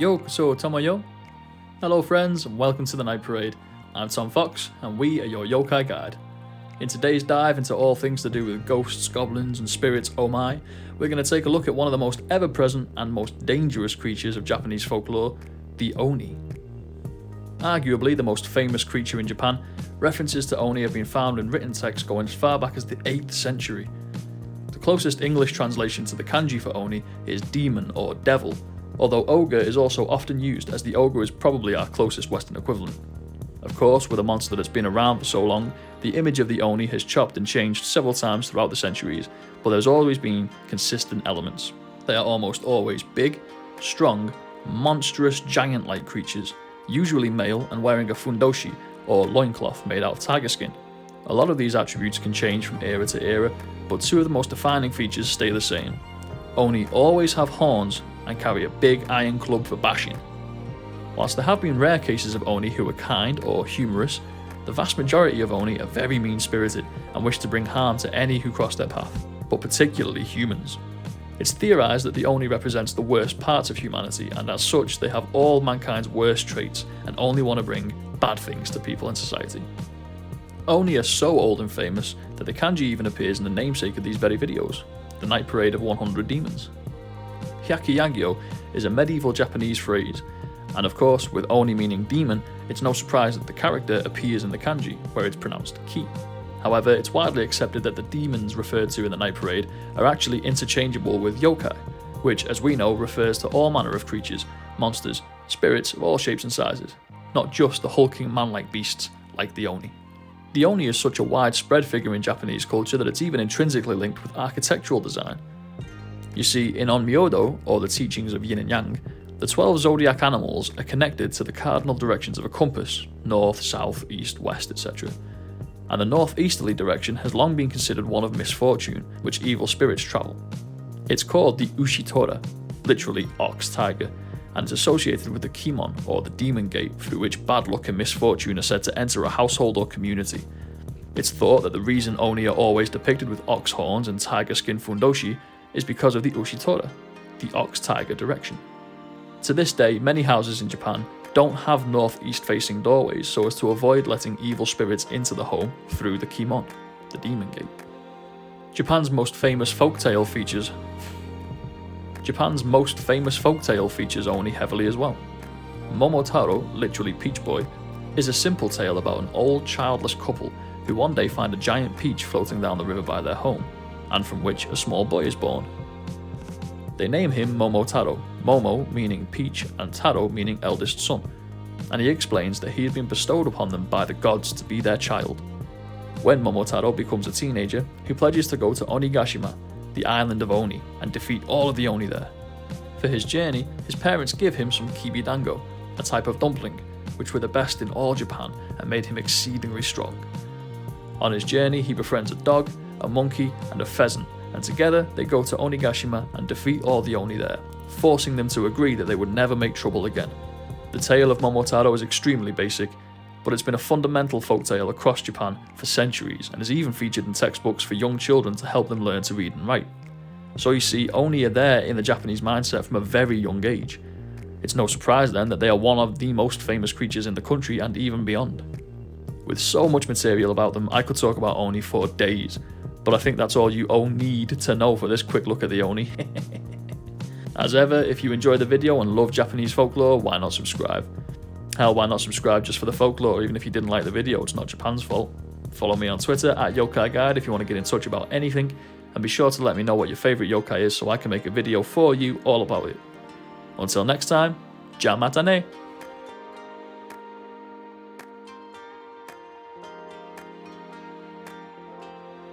Yokoso Tomoyo. Hello friends and welcome to the Night Parade. I'm Tom Fox and we are your Yokai guide. In today's dive into all things to do with ghosts, goblins and spirits, oh my, we're going to take a look at one of the most ever-present and most dangerous creatures of Japanese folklore, the Oni. Arguably the most famous creature in Japan, references to Oni have been found in written texts going as far back as the 8th century. The closest English translation to the kanji for Oni is demon or devil, although ogre is also often used, as the ogre is probably our closest Western equivalent. Of course, with a monster that's been around for so long, the image of the Oni has chopped and changed several times throughout the centuries, but there's always been consistent elements. They are almost always big, strong, monstrous giant-like creatures, usually male and wearing a fundoshi, or loincloth made out of tiger skin. A lot of these attributes can change from era to era, but two of the most defining features stay the same. Oni always have horns and carry a big iron club for bashing. Whilst there have been rare cases of Oni who are kind or humorous, the vast majority of Oni are very mean-spirited and wish to bring harm to any who cross their path, but particularly humans. It's theorised that the Oni represents the worst parts of humanity, and as such they have all mankind's worst traits and only want to bring bad things to people in society. Oni are so old and famous that the kanji even appears in the namesake of these very videos, the Night Parade of 100 Demons. Hyakiyagyo is a medieval Japanese phrase, and of course, with Oni meaning demon, it's no surprise that the character appears in the kanji, where it's pronounced ki. However, it's widely accepted that the demons referred to in the Night Parade are actually interchangeable with yokai, which, as we know, refers to all manner of creatures, monsters, spirits of all shapes and sizes, not just the hulking man-like beasts like the Oni. The Oni is such a widespread figure in Japanese culture that it's even intrinsically linked with architectural design. You see, in Onmyodo, or the teachings of yin and yang, the 12 zodiac animals are connected to the cardinal directions of a compass, north, south, east, west, etc. And the northeasterly direction has long been considered one of misfortune, which evil spirits travel. It's called the Ushitora, literally ox tiger, and is associated with the Kimon, or the demon gate, through which bad luck and misfortune are said to enter a household or community. It's thought that the reason Oni are always depicted with ox horns and tiger skin fundoshi is because of the Ushitora, the ox-tiger direction. To this day, many houses in Japan don't have northeast-facing doorways so as to avoid letting evil spirits into the home through the Kimon, the demon gate. Japan's most famous folktale features Oni heavily as well. Momotaro, literally Peach Boy, is a simple tale about an old childless couple who one day find a giant peach floating down the river by their home, and from which a small boy is born. They name him Momotaro, Momo meaning peach and Taro meaning eldest son, and he explains that he had been bestowed upon them by the gods to be their child. When Momotaro becomes a teenager, he pledges to go to Onigashima, the island of Oni, and defeat all of the Oni there. For his journey, his parents give him some kibidango, a type of dumpling, which were the best in all Japan and made him exceedingly strong. On his journey, he befriends a dog, a monkey and a pheasant, and together they go to Onigashima and defeat all the Oni there, forcing them to agree that they would never make trouble again. The tale of Momotaro is extremely basic, but it's been a fundamental folktale across Japan for centuries and is even featured in textbooks for young children to help them learn to read and write. So you see, Oni are there in the Japanese mindset from a very young age. It's no surprise then that they are one of the most famous creatures in the country and even beyond. With so much material about them, I could talk about Oni for days, but I think that's all you need to know for this quick look at the Oni. As ever, if you enjoyed the video and love Japanese folklore, why not subscribe? Hell, why not subscribe just for the folklore? Even if you didn't like the video, it's not Japan's fault. Follow me on Twitter at Yokai Guide if you want to get in touch about anything, and be sure to let me know what your favourite yokai is so I can make a video for you all about it. Until next time, ja matane!